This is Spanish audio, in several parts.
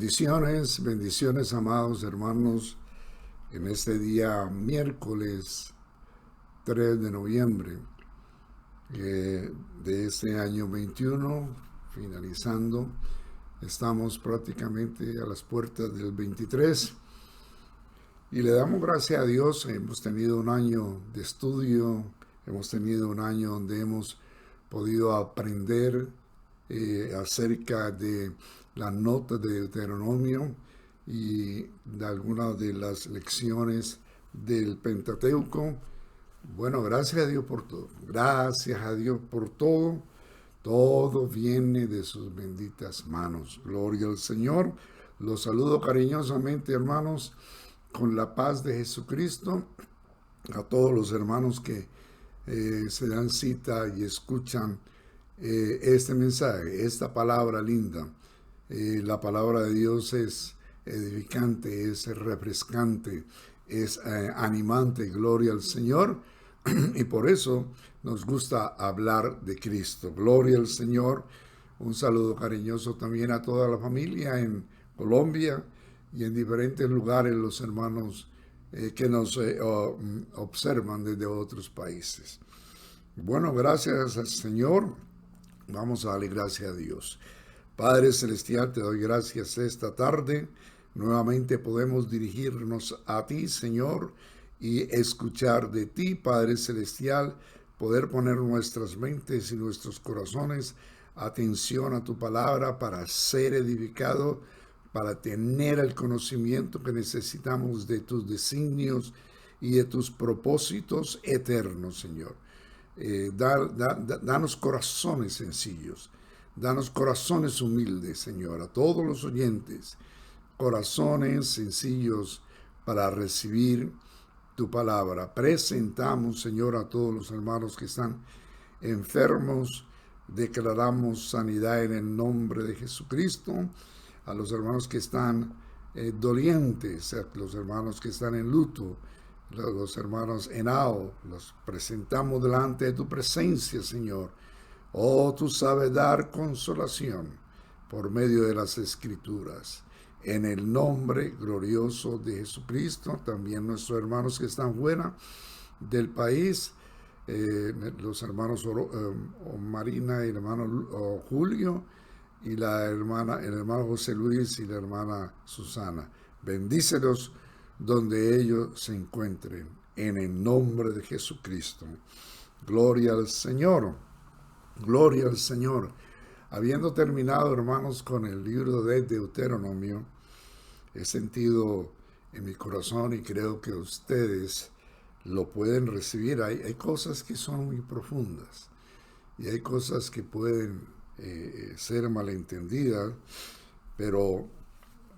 Bendiciones, bendiciones, amados hermanos, en este día miércoles 3 de noviembre de este año 21, finalizando. Estamos prácticamente a las puertas del 23 y le damos gracias a Dios. Hemos tenido un año de estudio, hemos tenido un año donde hemos podido aprender acerca de las notas de Deuteronomio y de algunas de las lecciones del Pentateuco. Bueno, gracias a Dios por todo. Gracias a Dios por todo. Todo viene de sus benditas manos. Gloria al Señor. Los saludo cariñosamente, hermanos, con la paz de Jesucristo. A todos los hermanos que se dan cita y escuchan este mensaje, esta palabra linda. La palabra de Dios es edificante, es refrescante, es animante. Gloria al Señor. Y por eso nos gusta hablar de Cristo. Gloria al Señor. Un saludo cariñoso también a toda la familia en Colombia y en diferentes lugares, los hermanos que nos observan desde otros países. Bueno, gracias al Señor. Vamos a darle gracias a Dios. Padre Celestial, te doy gracias esta tarde. Nuevamente podemos dirigirnos a ti, Señor, y escuchar de ti, Padre Celestial, poder poner nuestras mentes y nuestros corazones atención a tu palabra para ser edificado, para tener el conocimiento que necesitamos de tus designios y de tus propósitos eternos, Señor. Danos corazones sencillos, danos corazones humildes, Señor, a todos los oyentes, corazones sencillos para recibir tu palabra. Presentamos, Señor, a todos los hermanos que están enfermos, declaramos sanidad en el nombre de Jesucristo, a los hermanos que están dolientes, a los hermanos que están en luto, los hermanos Henao, los presentamos delante de tu presencia, Señor. Oh, tú sabes dar consolación por medio de las Escrituras. En el nombre glorioso de Jesucristo, también nuestros hermanos que están fuera del país, los hermanos Marina y el hermano Julio, y el hermano José Luis y la hermana Susana. Bendícelos donde ellos se encuentren, en el nombre de Jesucristo. Gloria al Señor, gloria al Señor. Habiendo terminado, hermanos, con el libro de Deuteronomio, he sentido en mi corazón, y creo que ustedes lo pueden recibir, hay cosas que son muy profundas y hay cosas que pueden ser malentendidas, pero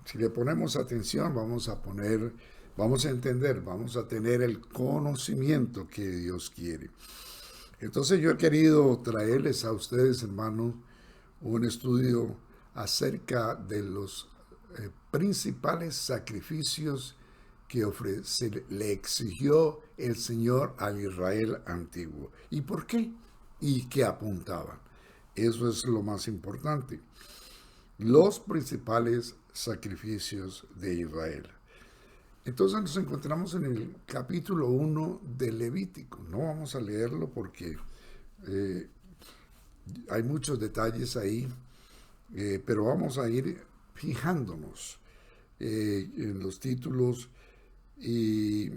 si le ponemos atención vamos a entender, vamos a tener el conocimiento que Dios quiere. Entonces yo he querido traerles a ustedes, hermanos, un estudio acerca de los principales sacrificios que le exigió el Señor al Israel antiguo. ¿Y por qué? ¿Y qué apuntaban? Eso es lo más importante. Los principales sacrificios de Israel. Entonces nos encontramos en el capítulo 1 de Levítico. No vamos a leerlo porque hay muchos detalles ahí, pero vamos a ir fijándonos en los títulos y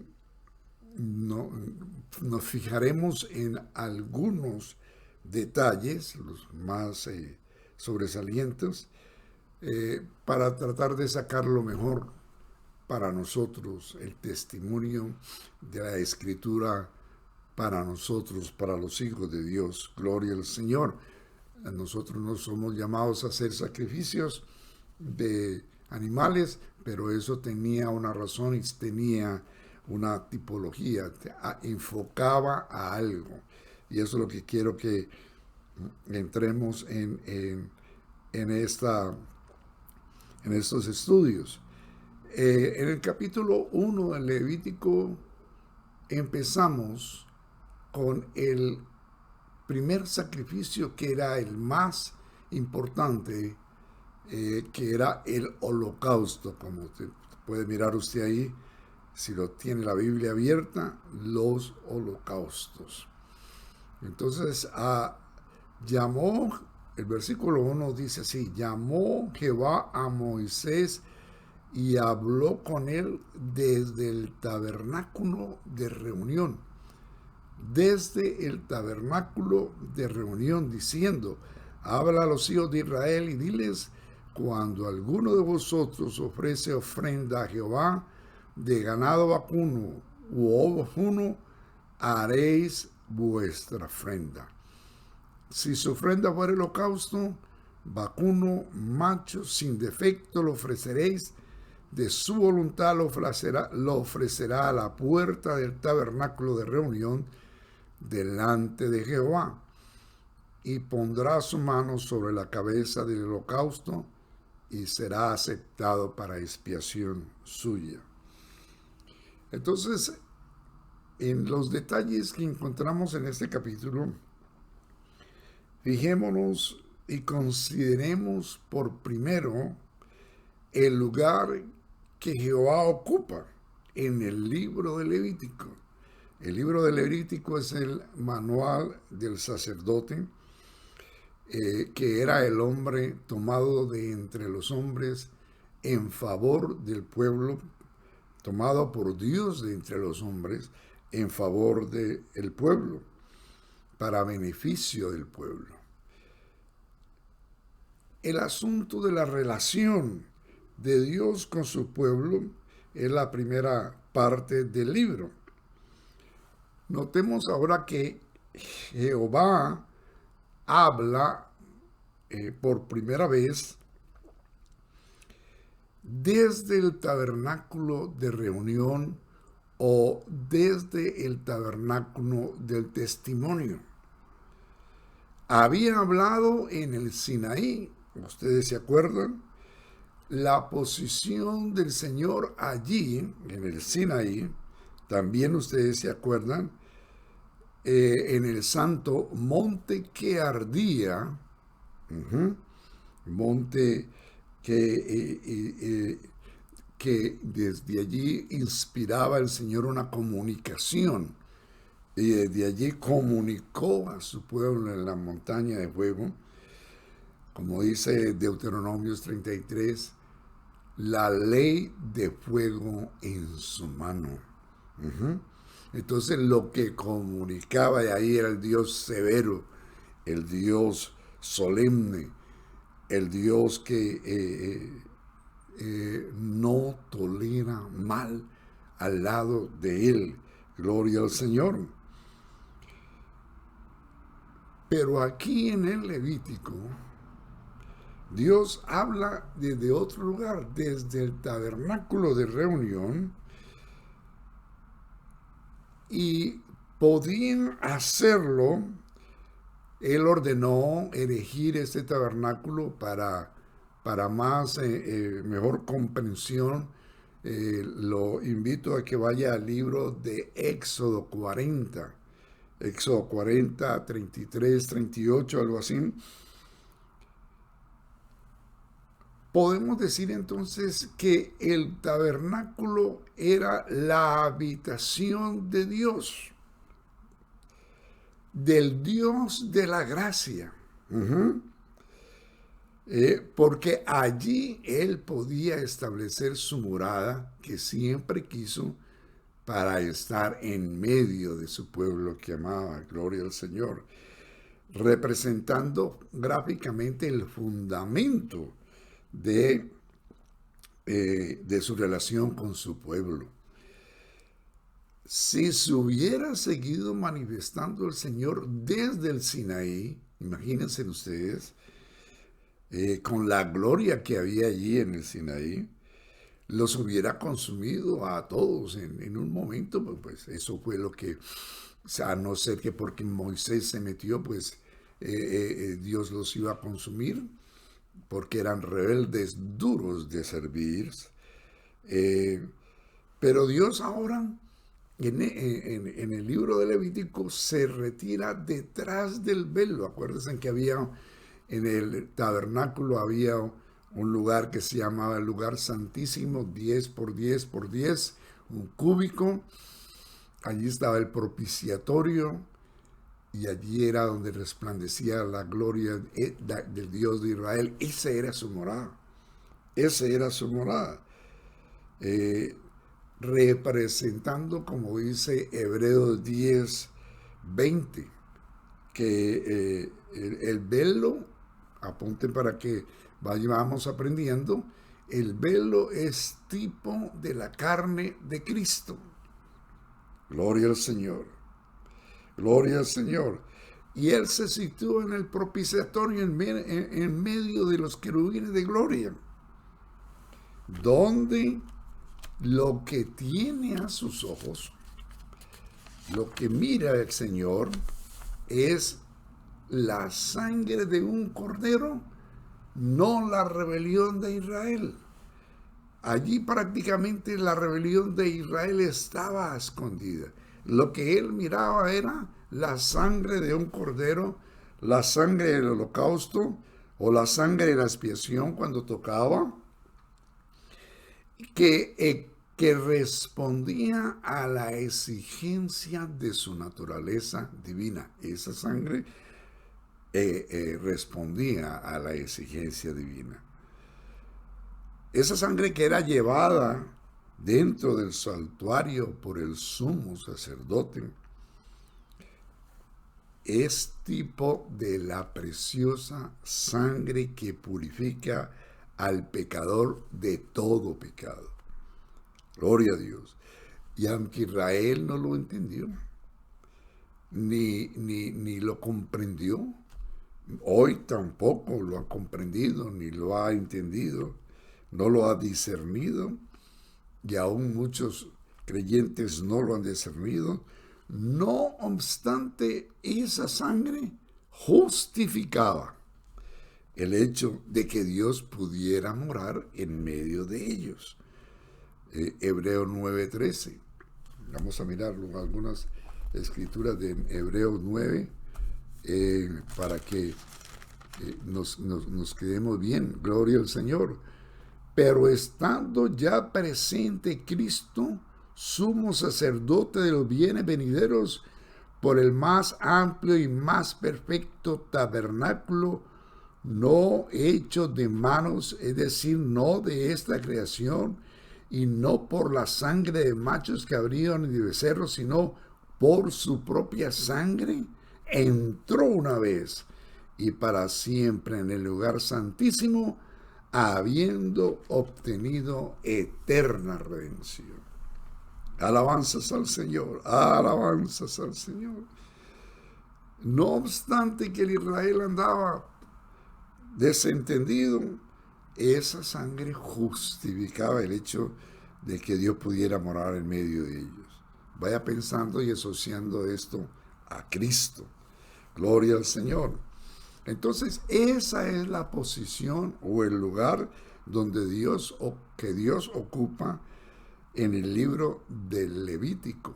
nos fijaremos en algunos detalles, los más sobresalientes, para tratar de sacar lo mejor para nosotros, el testimonio de la Escritura para nosotros, para los hijos de Dios. Gloria al Señor. Nosotros no somos llamados a hacer sacrificios de animales, pero eso tenía una razón y tenía una tipología, enfocaba a algo. Y eso es lo que quiero que entremos en estos estudios. En el capítulo 1 del Levítico empezamos con el primer sacrificio, que era el más importante que era el holocausto, como puede mirar usted ahí, si lo tiene la Biblia abierta, los holocaustos. Entonces, llamó, el versículo 1 dice así: llamó Jehová a Moisés y habló con él desde el tabernáculo de reunión. Desde el tabernáculo de reunión, diciendo: habla a los hijos de Israel y diles: cuando alguno de vosotros ofrece ofrenda a Jehová de ganado vacuno u ovejuno, haréis vuestra ofrenda. Si su ofrenda fuera holocausto, vacuno, macho, sin defecto lo ofreceréis. De su voluntad lo ofrecerá a la puerta del tabernáculo de reunión delante de Jehová, y pondrá su mano sobre la cabeza del holocausto, y será aceptado para expiación suya. Entonces, en los detalles que encontramos en este capítulo, fijémonos y consideremos por primero el lugar que Jehová ocupa en el libro de Levítico. El libro de Levítico es el manual del sacerdote, que era el hombre tomado de entre los hombres en favor del pueblo, tomado por Dios de entre los hombres en favor del pueblo, para beneficio del pueblo. El asunto de la relación de Dios con su pueblo es la primera parte del libro. Notemos ahora que Jehová habla por primera vez desde el tabernáculo de reunión o desde el tabernáculo del testimonio. Había hablado en el Sinaí, ustedes se acuerdan, la posición del Señor allí, en el Sinaí, también ustedes se acuerdan, en el santo monte que ardía, monte que desde allí inspiraba el Señor una comunicación, y desde allí comunicó a su pueblo en la montaña de fuego, como dice Deuteronomio 33, la ley de fuego en su mano. Entonces lo que comunicaba de ahí era el Dios severo, el Dios solemne, el Dios que no tolera mal al lado de él. Gloria al Señor. Pero aquí en el Levítico, Dios habla desde otro lugar, desde el tabernáculo de reunión, y podían hacerlo. Él ordenó erigir este tabernáculo para más, mejor comprensión. Lo invito a que vaya al libro de Éxodo 40, 33, 38, algo así. Podemos decir entonces que el tabernáculo era la habitación de Dios, del Dios de la gracia. Porque allí él podía establecer su morada que siempre quiso, para estar en medio de su pueblo que amaba. Gloria al Señor. Representando gráficamente el fundamento de su relación con su pueblo. Si se hubiera seguido manifestando el Señor desde el Sinaí, imagínense ustedes, con la gloria que había allí en el Sinaí, los hubiera consumido a todos en un momento. Pues eso fue lo que, a no ser que porque Moisés se metió, pues Dios los iba a consumir, porque eran rebeldes duros de servir. Pero Dios ahora, en el libro de Levítico, se retira detrás del velo. Acuérdense que había en el tabernáculo había un lugar que se llamaba el lugar santísimo, 10 por 10 por 10, un cúbico. Allí estaba el propiciatorio y allí era donde resplandecía la gloria del Dios de Israel. Esa era su morada. Esa era su morada. Representando, como dice Hebreos 10, 20, que el velo, apunten para que vayamos aprendiendo, el velo es tipo de la carne de Cristo. Gloria al Señor. Gloria al Señor. Y Él se sitúa en el propiciatorio en medio de los querubines de gloria, donde lo que tiene a sus ojos, lo que mira el Señor, es la sangre de un cordero, no la rebelión de Israel. Allí prácticamente la rebelión de Israel estaba escondida. Lo que él miraba era la sangre de un cordero, la sangre del holocausto o la sangre de la expiación cuando tocaba, que respondía a la exigencia de su naturaleza divina. Esa sangre respondía a la exigencia divina. Esa sangre que era llevada dentro del santuario por el sumo sacerdote es tipo de la preciosa sangre que purifica al pecador de todo pecado. Gloria a Dios. Y aunque Israel no lo entendió, ni lo comprendió, hoy tampoco lo ha comprendido, ni lo ha entendido, no lo ha discernido, y aún muchos creyentes no lo han discernido. No obstante, esa sangre justificaba el hecho de que Dios pudiera morar en medio de ellos. Hebreos 9:13. Vamos a mirar algunas escrituras de Hebreos 9 para que nos quedemos bien. Gloria al Señor. Pero estando ya presente Cristo, sumo sacerdote de los bienes venideros, por el más amplio y más perfecto tabernáculo, no hecho de manos, es decir, no de esta creación, y no por la sangre de machos cabríos ni de becerros, sino por su propia sangre, entró una vez y para siempre en el lugar santísimo, habiendo obtenido eterna redención. Alabanzas al Señor, alabanzas al Señor. No obstante que el Israel andaba desentendido, esa sangre justificaba el hecho de que Dios pudiera morar en medio de ellos. Vaya pensando y asociando esto a Cristo. Gloria al Señor. Entonces, esa es la posición o el lugar donde Dios ocupa en el libro del Levítico.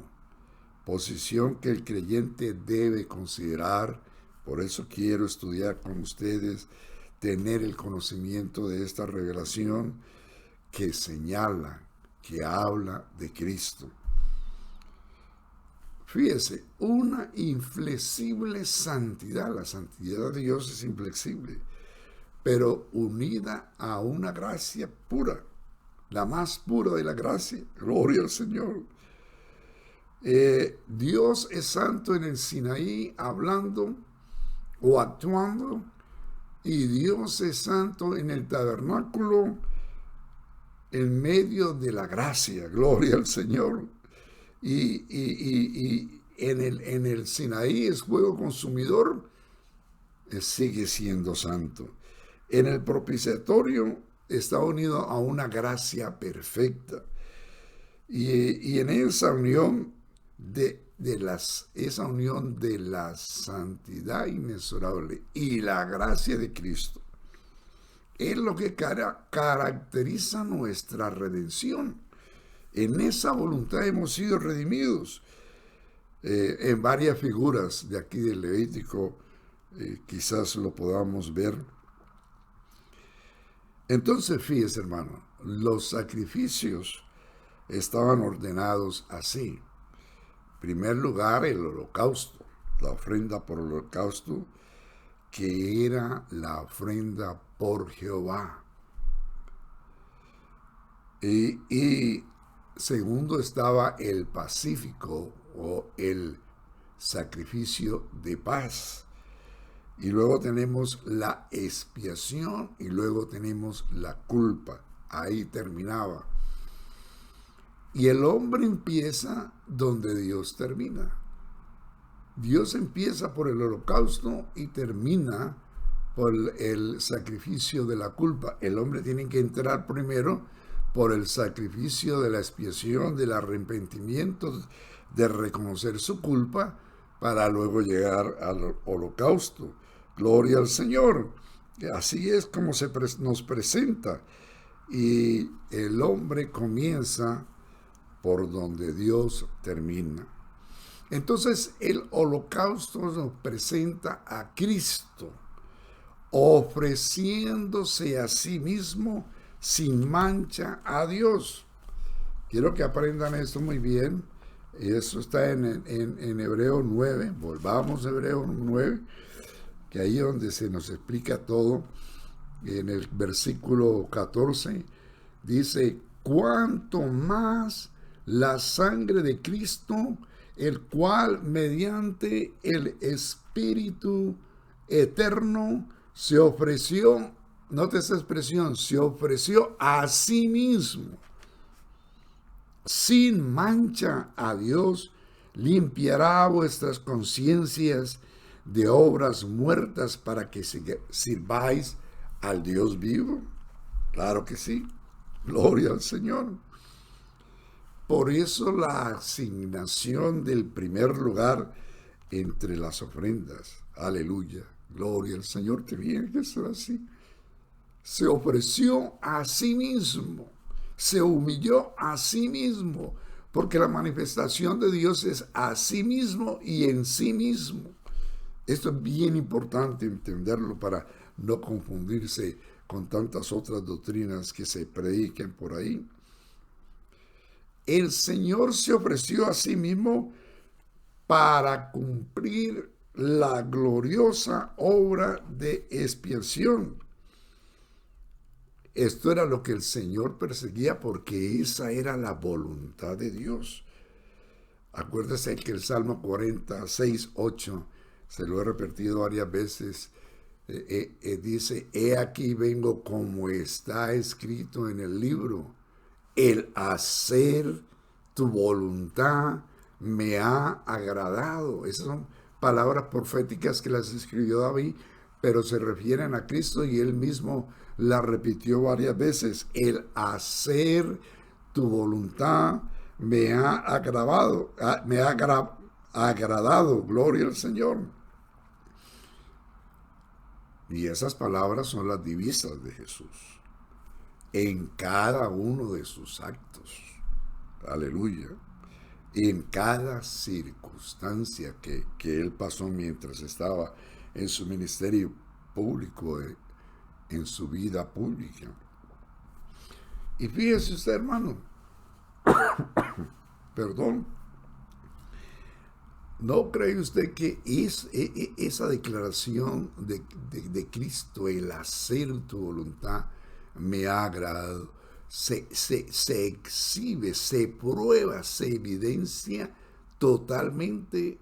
Posición que el creyente debe considerar. Por eso quiero estudiar con ustedes, tener el conocimiento de esta revelación que señala, que habla de Cristo. Fíjese, una inflexible santidad. La santidad de Dios es inflexible, pero unida a una gracia pura, la más pura de la gracia. Gloria al Señor. Dios es santo en el Sinaí hablando o actuando, y Dios es santo en el tabernáculo en medio de la gracia. Gloria al Señor. Y en el Sinaí es fuego consumidor, sigue siendo santo. En el propiciatorio está unido a una gracia perfecta. Y en esa unión esa unión de la santidad inexorable y la gracia de Cristo es lo que caracteriza nuestra redención. En esa voluntad hemos sido redimidos. En varias figuras de aquí del Levítico, quizás lo podamos ver. Entonces, fíjese, hermano, los sacrificios estaban ordenados así. En primer lugar, el holocausto, la ofrenda por holocausto, que era la ofrenda por Jehová. Y segundo estaba el pacífico o el sacrificio de paz. Y luego tenemos la expiación y luego tenemos la culpa. Ahí terminaba. Y el hombre empieza donde Dios termina. Dios empieza por el holocausto y termina por el sacrificio de la culpa. El hombre tiene que entrar primero por el sacrificio de la expiación, del arrepentimiento, de reconocer su culpa, para luego llegar al holocausto. Gloria al Señor. Así es como nos presenta. Y el hombre comienza por donde Dios termina. Entonces el holocausto nos presenta a Cristo, ofreciéndose a sí mismo sin mancha a Dios. Quiero que aprendan esto muy bien. Eso está en Hebreo 9. Volvamos a Hebreo 9, que ahí es donde se nos explica todo. En el versículo 14 dice: cuanto más la sangre de Cristo, el cual mediante el Espíritu eterno se ofreció, note esa expresión, se ofreció a sí mismo, sin mancha a Dios, limpiará vuestras conciencias de obras muertas para que sirváis al Dios vivo. Claro que sí. Gloria al Señor. Por eso la asignación del primer lugar entre las ofrendas. Aleluya. Gloria al Señor. Tenía que ser así. Se ofreció a sí mismo. Se humilló a sí mismo. Porque la manifestación de Dios es a sí mismo y en sí mismo. Esto es bien importante entenderlo para no confundirse con tantas otras doctrinas que se predican por ahí. El Señor se ofreció a sí mismo para cumplir la gloriosa obra de expiación. Esto era lo que el Señor perseguía, porque esa era la voluntad de Dios. Acuérdese que el Salmo 46, 8, se lo he repetido varias veces, dice: he aquí vengo como está escrito en el libro. El hacer tu voluntad me ha agradado. Esas son palabras proféticas que las escribió David, pero se refieren a Cristo y él mismo las repitió varias veces. El hacer tu voluntad me ha agradado, agradado. Gloria al Señor. Y esas palabras son las divisas de Jesús en cada uno de sus actos. Aleluya. En cada circunstancia que él pasó mientras estaba en su ministerio público, en su vida pública. Y fíjese usted, hermano, perdón, ¿no cree usted que esa declaración de Cristo, el hacer tu voluntad, me ha agradado, se exhibe, se prueba, se evidencia totalmente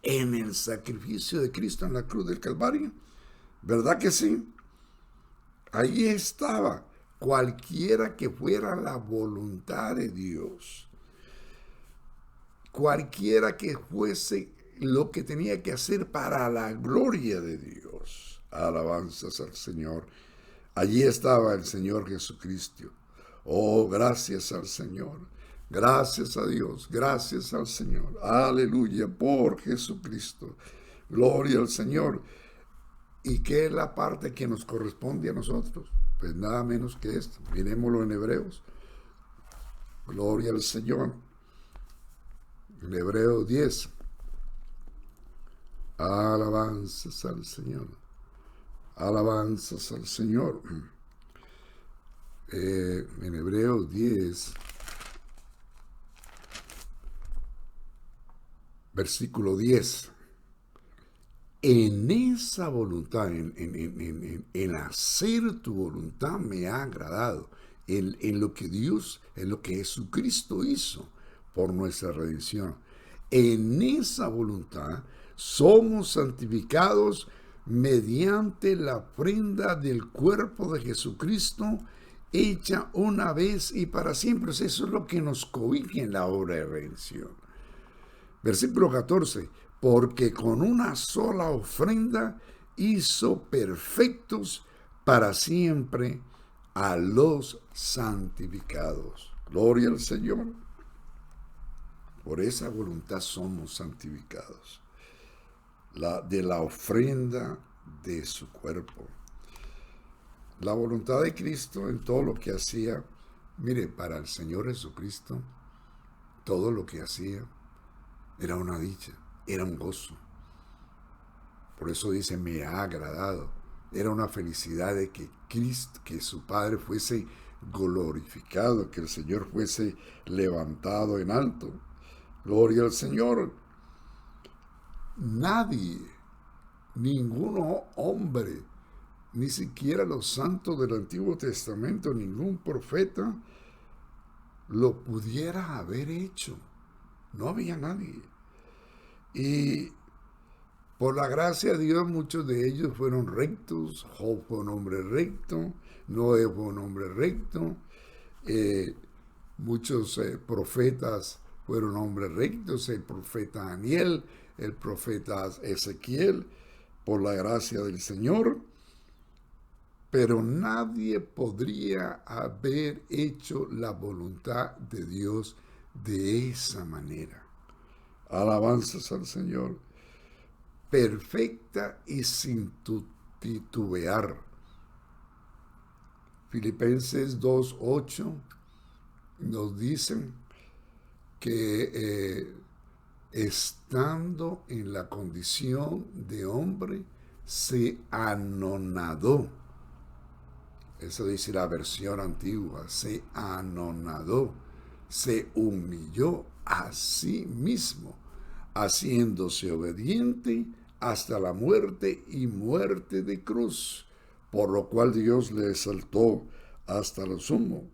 en el sacrificio de Cristo en la cruz del Calvario? ¿Verdad que sí? Allí estaba, cualquiera que fuera la voluntad de Dios, cualquiera que fuese lo que tenía que hacer para la gloria de Dios. Alabanzas al Señor. Allí estaba el Señor Jesucristo. Oh, gracias al Señor. Gracias a Dios. Gracias al Señor. Aleluya por Jesucristo. Gloria al Señor. ¿Y qué es la parte que nos corresponde a nosotros? Pues nada menos que esto. Miremoslo en Hebreos. Gloria al Señor. En Hebreos 10. Alabanzas al Señor. Alabanzas al Señor. En Hebreos 10, versículo 10. En esa voluntad, en hacer tu voluntad me ha agradado, en lo que Dios, en lo que Jesucristo hizo por nuestra redención. En esa voluntad somos santificados mediante la ofrenda del cuerpo de Jesucristo, hecha una vez y para siempre. Eso es lo que nos cobija en la obra de redención. Versículo 14. Porque con una sola ofrenda hizo perfectos para siempre a los santificados. Gloria al Señor. Por esa voluntad somos santificados. De la ofrenda de su cuerpo. La voluntad de Cristo en todo lo que hacía. Mire, para el Señor Jesucristo, todo lo que hacía era una dicha, era un gozo. Por eso dice, me ha agradado. Era una felicidad de que Cristo, que su Padre fuese glorificado, que el Señor fuese levantado en alto. Gloria al Señor. Nadie, ningún hombre, ni siquiera los santos del Antiguo Testamento, ningún profeta, lo pudiera haber hecho. No había nadie. Y por la gracia de Dios, muchos de ellos fueron rectos. Job fue un hombre recto. Noé fue un hombre recto. Muchos profetas fueron hombres rectos. El profeta Daniel, el profeta Ezequiel, por la gracia del Señor. Pero nadie podría haber hecho la voluntad de Dios de esa manera. Alabanzas al Señor. Perfecta y sin titubear. Filipenses 2:8 nos dicen que estando en la condición de hombre, se anonadó. Eso dice la versión antigua. Se anonadó, se humilló a sí mismo, haciéndose obediente hasta la muerte y muerte de cruz, por lo cual Dios le exaltó hasta lo sumo.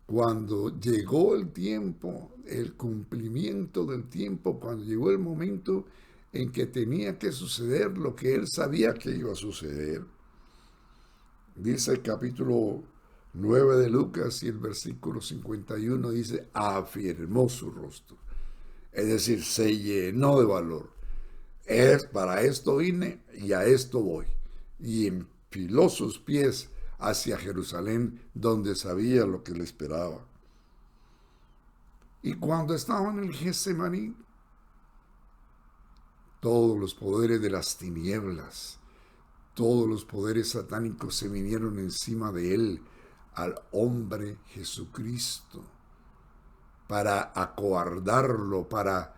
Cuando llegó el tiempo, el cumplimiento del tiempo, cuando llegó el momento en que tenía que suceder lo que él sabía que iba a suceder, dice el capítulo 9 de Lucas y el versículo 51 dice, afirmó su rostro. Es decir, se llenó de valor. Para esto vine y a esto voy. Y enfiló sus pies hacia Jerusalén, donde sabía lo que le esperaba. Y cuando estaba en el Getsemaní, todos los poderes de las tinieblas, todos los poderes satánicos se vinieron encima de él, al hombre Jesucristo, para acobardarlo, para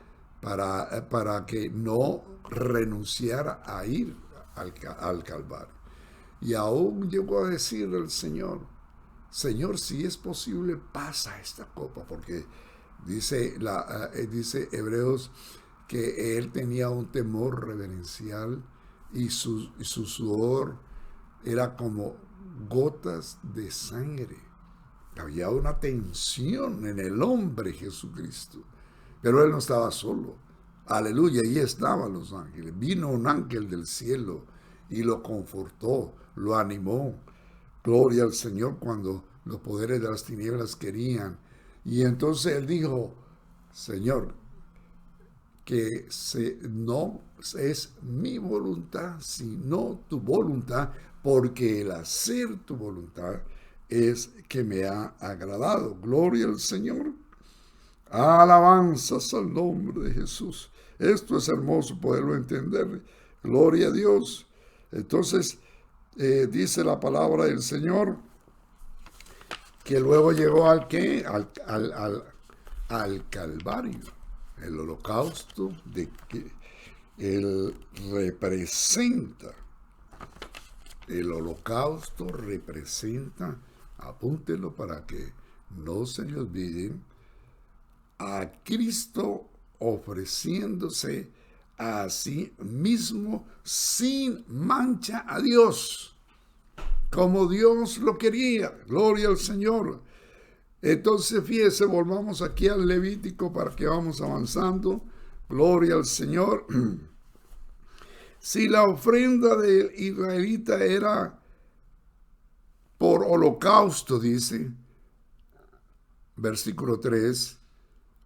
que no renunciara a ir al Calvario. Y aún llegó a decirle al Señor, Señor, si es posible, pasa esta copa, porque dice Hebreos que él tenía un temor reverencial y su sudor era como gotas de sangre. Había una tensión en el hombre Jesucristo. Pero él no estaba solo. Aleluya, ahí estaban los ángeles. Vino un ángel del cielo y lo confortó, lo animó. Gloria al Señor cuando los poderes de las tinieblas querían. Y entonces él dijo, Señor, que no es mi voluntad, sino tu voluntad, porque el hacer tu voluntad es que me ha agradado. Gloria al Señor. Alabanzas al nombre de Jesús. Esto es hermoso poderlo entender. Gloria a Dios. Entonces, dice la palabra del Señor que luego llegó al ¿qué? Al Calvario. El holocausto de que él representa. El holocausto representa Apúntelo para que no se le olvide. A Cristo ofreciéndose a sí mismo sin mancha a Dios, como Dios lo quería. Gloria al Señor. Entonces, fíjese, volvamos aquí al Levítico para que vamos avanzando. Gloria al Señor. Si la ofrenda del israelita era por holocausto, dice, versículo 3,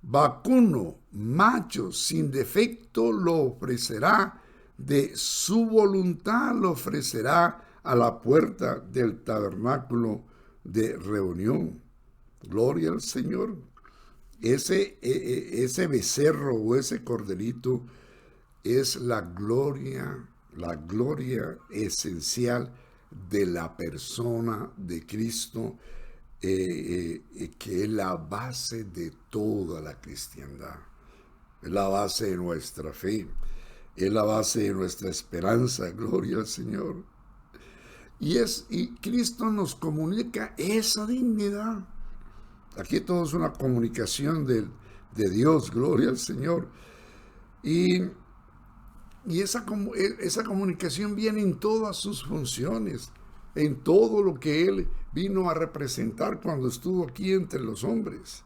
vacuno, macho, sin defecto, lo ofrecerá, de su voluntad lo ofrecerá a la puerta del tabernáculo de reunión. Gloria al Señor. Ese becerro o ese corderito es la gloria esencial de la persona de Cristo, que es la base de toda la cristiandad, es la base de nuestra fe, es la base de nuestra esperanza. Gloria al Señor. Y Cristo nos comunica esa dignidad. Aquí todo es una comunicación de Dios. Gloria al Señor. Y esa comunicación viene en todas sus funciones, en todo lo que Él vino a representar cuando estuvo aquí entre los hombres.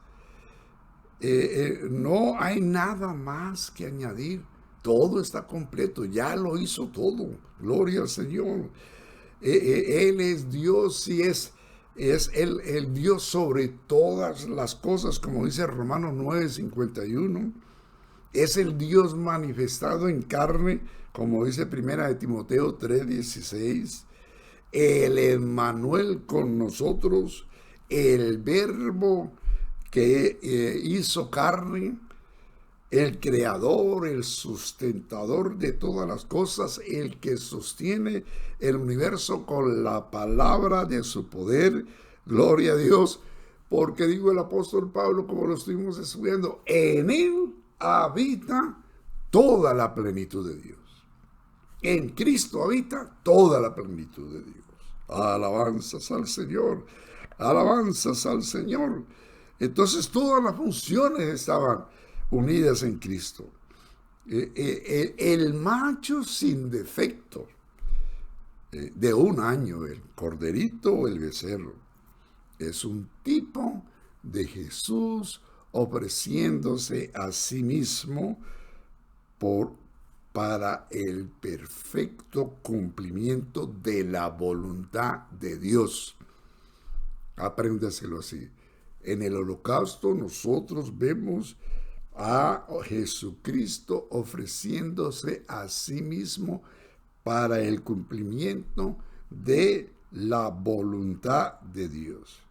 No hay nada más que añadir. Todo está completo, ya lo hizo todo. Gloria al Señor. Él es Dios y es el Dios sobre todas las cosas, como dice Romanos 9:51. Es el Dios manifestado en carne, como dice Primera de Timoteo 3:16. El Emmanuel con nosotros, el Verbo que hizo carne, el creador, el sustentador de todas las cosas, el que sostiene el universo con la palabra de su poder. Gloria a Dios, porque digo el apóstol Pablo, como lo estuvimos estudiando, en él habita toda la plenitud de Dios. En Cristo habita toda la plenitud de Dios. Alabanzas al Señor, alabanzas al Señor. Entonces todas las funciones estaban unidas en Cristo. El macho sin defecto, de un año, el corderito o el becerro, es un tipo de Jesús ofreciéndose a sí mismo para el perfecto cumplimiento de la voluntad de Dios. Apréndaselo así. En el holocausto nosotros vemos a Jesucristo ofreciéndose a sí mismo para el cumplimiento de la voluntad de Dios.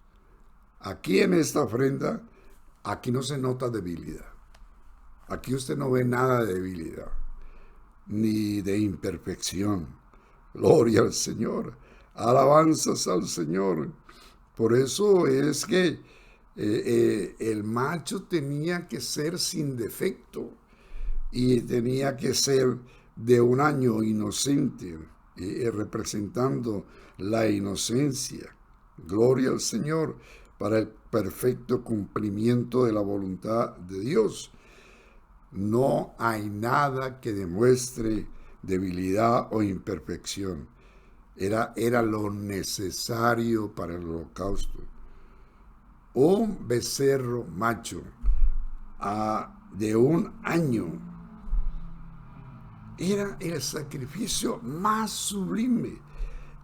Aquí en esta ofrenda, aquí no se nota debilidad. Aquí usted no ve nada de debilidad, ni de imperfección. Gloria al Señor. Alabanzas al Señor. Por eso es que el macho tenía que ser sin defecto y tenía que ser de un año inocente, representando la inocencia. Gloria al Señor, para el perfecto cumplimiento de la voluntad de Dios. No hay nada que demuestre debilidad o imperfección. Era lo necesario para el holocausto. Un becerro macho de un año era el sacrificio más sublime,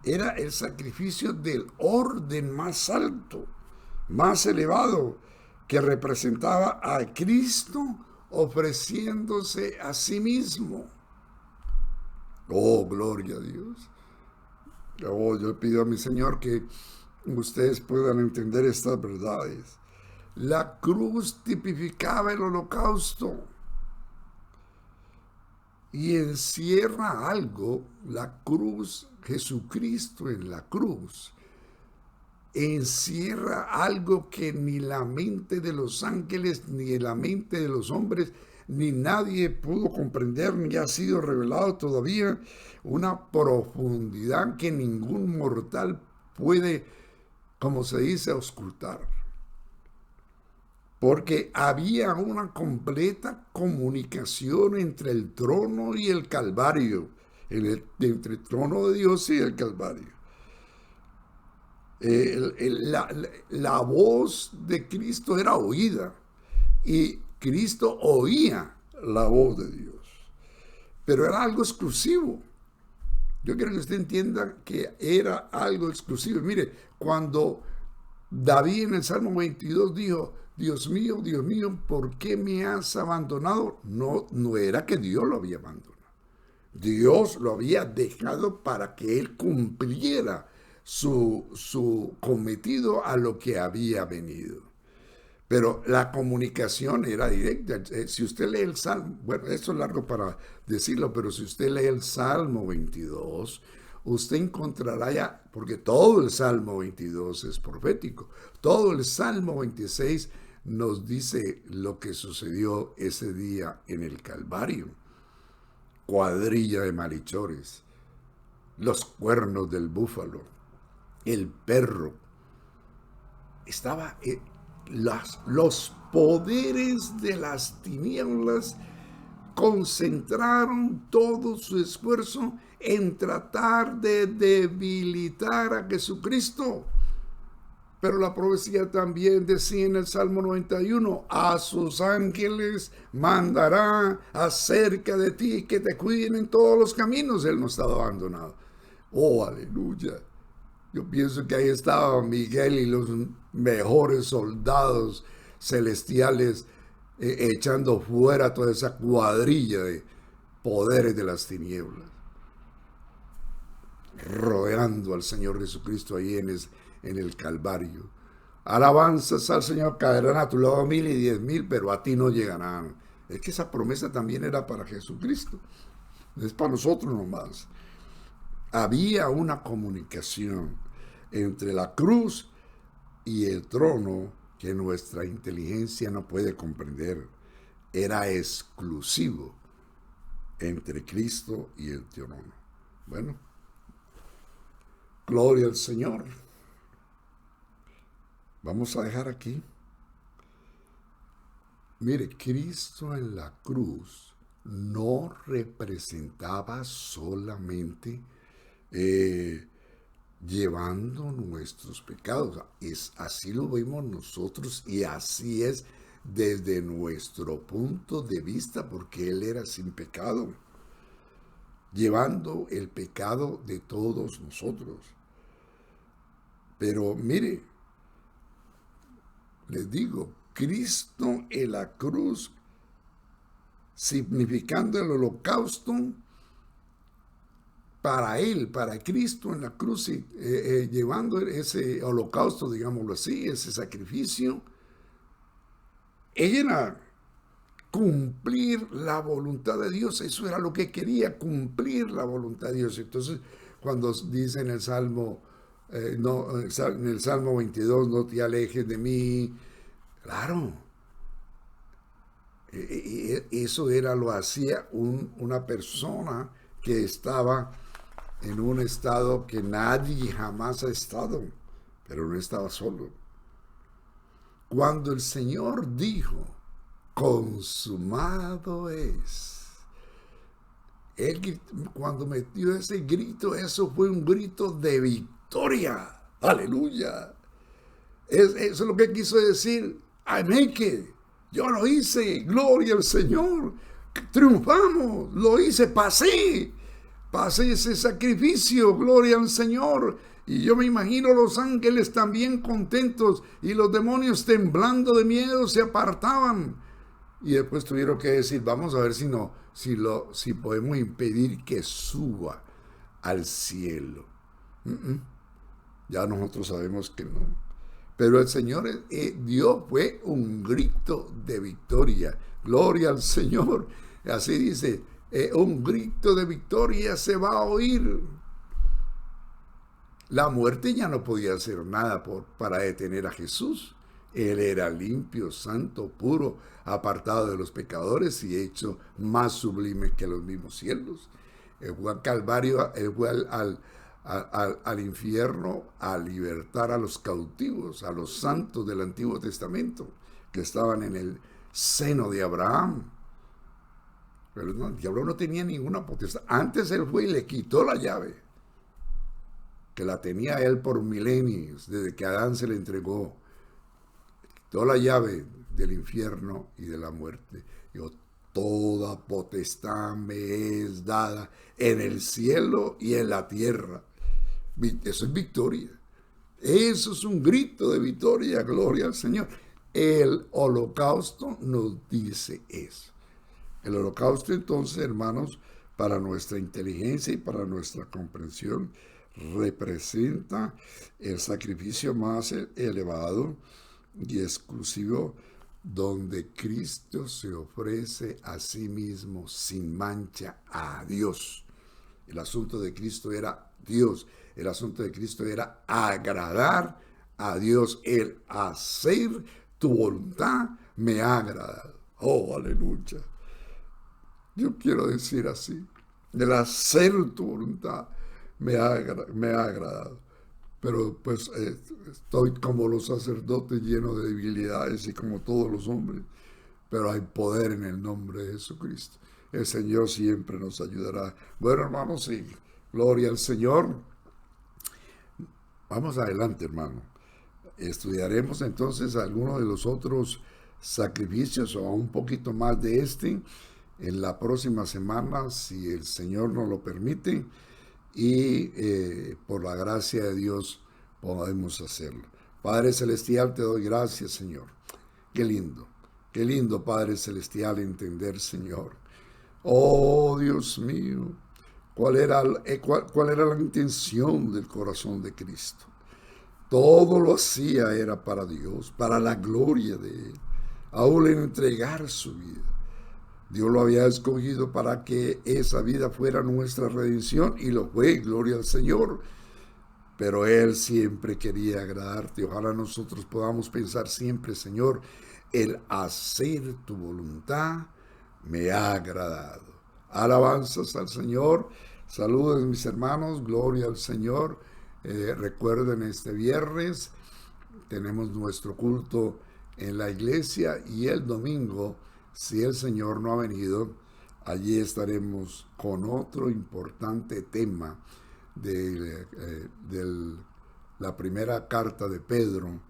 era el sacrificio del orden más alto, más elevado, que representaba a Cristo ofreciéndose a sí mismo. Oh, gloria a Dios. Oh, yo pido a mi Señor que ustedes puedan entender estas verdades. La cruz tipificaba el holocausto y encierra algo. La cruz, Jesucristo en la cruz, encierra algo que ni la mente de los ángeles, ni la mente de los hombres, ni nadie pudo comprender, ni ha sido revelado todavía. Una profundidad que ningún mortal puede como se dice, auscultar. Porque había una completa comunicación entre el trono y el Calvario, entre el trono de Dios y el Calvario. La voz de Cristo era oída y Cristo oía la voz de Dios, pero era algo exclusivo. Yo quiero que usted entienda que era algo exclusivo. Mire, cuando David en el Salmo 22 dijo, Dios mío, ¿por qué me has abandonado? No era que Dios lo había abandonado. Dios lo había dejado para que él cumpliera su cometido a lo que había venido. Pero la comunicación era directa. Si usted lee el Salmo, bueno, esto es largo para decirlo, pero si usted lee el Salmo 22, usted encontrará ya, porque todo el Salmo 22 es profético, todo el Salmo 26 nos dice lo que sucedió ese día en el Calvario. Cuadrilla de malhechores, los cuernos del búfalo, el perro. Los poderes de las tinieblas concentraron todo su esfuerzo en tratar de debilitar a Jesucristo. Pero la profecía también decía en el Salmo 91, a sus ángeles mandará acerca de ti que te cuiden en todos los caminos. Él no estaba abandonado. Oh, aleluya. Yo pienso que ahí estaba Miguel y los mejores soldados celestiales echando fuera toda esa cuadrilla de poderes de las tinieblas, rodeando al Señor Jesucristo ahí en el Calvario. Alabanzas al Señor, caerán a tu lado 1000 y 10,000, pero a ti no llegarán. Es que esa promesa también era para Jesucristo, no es para nosotros nomás. Había una comunicación entre la cruz y el trono que nuestra inteligencia no puede comprender. Era exclusivo entre Cristo y el trono. Bueno, gloria al Señor. Vamos a dejar aquí. Mire, Cristo en la cruz no representaba solamente llevando nuestros pecados. Así lo vemos nosotros y así es desde nuestro punto de vista, porque Él era sin pecado, llevando el pecado de todos nosotros. Pero mire, les digo, Cristo en la cruz, significando el holocausto, para Él, para Cristo en la cruz, llevando ese holocausto, digámoslo así, ese sacrificio, era cumplir la voluntad de Dios. Eso era lo que quería, cumplir la voluntad de Dios. Entonces, cuando dice en el Salmo, en el Salmo 22, no te alejes de mí, claro, eso lo hacía una persona que estaba en un estado que nadie jamás ha estado, pero no estaba solo. Cuando el Señor dijo, consumado es, Él, cuando metió ese grito, eso fue un grito de victoria. Aleluya. Eso es lo que quiso decir. I make it. Yo lo hice. Gloria al Señor. Triunfamos. Lo hice. Pasé ese sacrificio. Gloria al Señor. Y yo me imagino los ángeles también contentos y los demonios temblando de miedo se apartaban. Y después tuvieron que decir, vamos a ver si podemos impedir que suba al cielo. Ya nosotros sabemos que no. Pero el Señor fue un grito de victoria. Gloria al Señor. Así dice, un grito de victoria se va a oír. La muerte ya no podía hacer nada para detener a Jesús. Él era limpio, santo, puro, apartado de los pecadores y hecho más sublime que los mismos cielos. Él fue al Calvario, él fue al infierno a libertar a los cautivos, a los santos del Antiguo Testamento, que estaban en el seno de Abraham. Pero no, el diablo no tenía ninguna potestad. Antes él fue y le quitó la llave, que la tenía él por milenios, desde que Adán se le entregó. Quitó la llave del infierno y de la muerte. Dijo, toda potestad me es dada en el cielo y en la tierra. Eso es victoria. Eso es un grito de victoria, gloria al Señor. El holocausto nos dice eso. El holocausto, entonces, hermanos, para nuestra inteligencia y para nuestra comprensión, representa el sacrificio más elevado y exclusivo, donde Cristo se ofrece a sí mismo sin mancha a Dios. El asunto de Cristo era Dios. El asunto de Cristo era agradar a Dios. El hacer tu voluntad me ha agradado. Oh, aleluya. Yo quiero decir así. El hacer tu voluntad me ha agradado. Pero pues estoy como los sacerdotes lleno de debilidades y como todos los hombres. Pero hay poder en el nombre de Jesucristo. El Señor siempre nos ayudará. Bueno, hermanos, sí. Gloria al Señor. Vamos adelante, hermano. Estudiaremos entonces algunos de los otros sacrificios o un poquito más de este en la próxima semana, si el Señor nos lo permite, y por la gracia de Dios podemos hacerlo. Padre Celestial, te doy gracias, Señor. Qué lindo, Padre Celestial, entender, Señor. Oh, Dios mío, ¿cuál era la intención del corazón de Cristo? Todo lo hacía era para Dios, para la gloria de Él, aún en entregar su vida. Dios lo había escogido para que esa vida fuera nuestra redención, y lo fue, gloria al Señor. Pero Él siempre quería agradarte. Ojalá nosotros podamos pensar siempre, Señor, el hacer tu voluntad me ha agradado. Alabanzas al Señor. Saludos, mis hermanos, gloria al Señor. Recuerden, este viernes tenemos nuestro culto en la iglesia, y el domingo, si el Señor no ha venido, allí estaremos con otro importante tema de la primera carta de Pedro,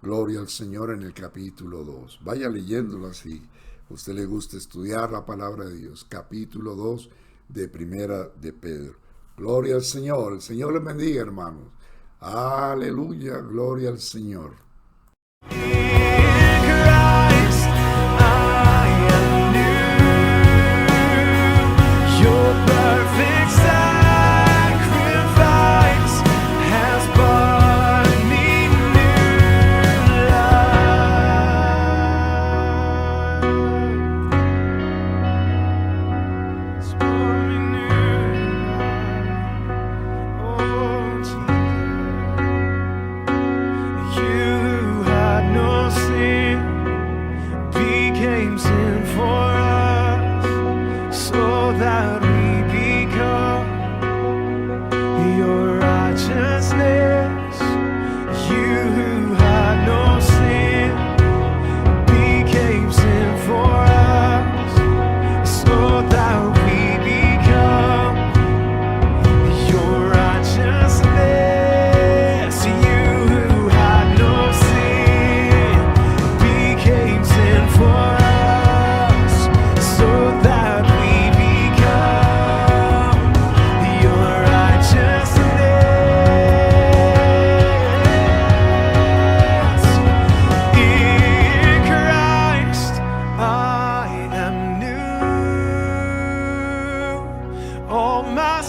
gloria al Señor, en el capítulo 2. Vaya leyéndolo si a usted le gusta estudiar la palabra de Dios. Capítulo 2 de primera de Pedro. Gloria al Señor. El Señor les bendiga, hermanos. Aleluya, gloria al Señor. My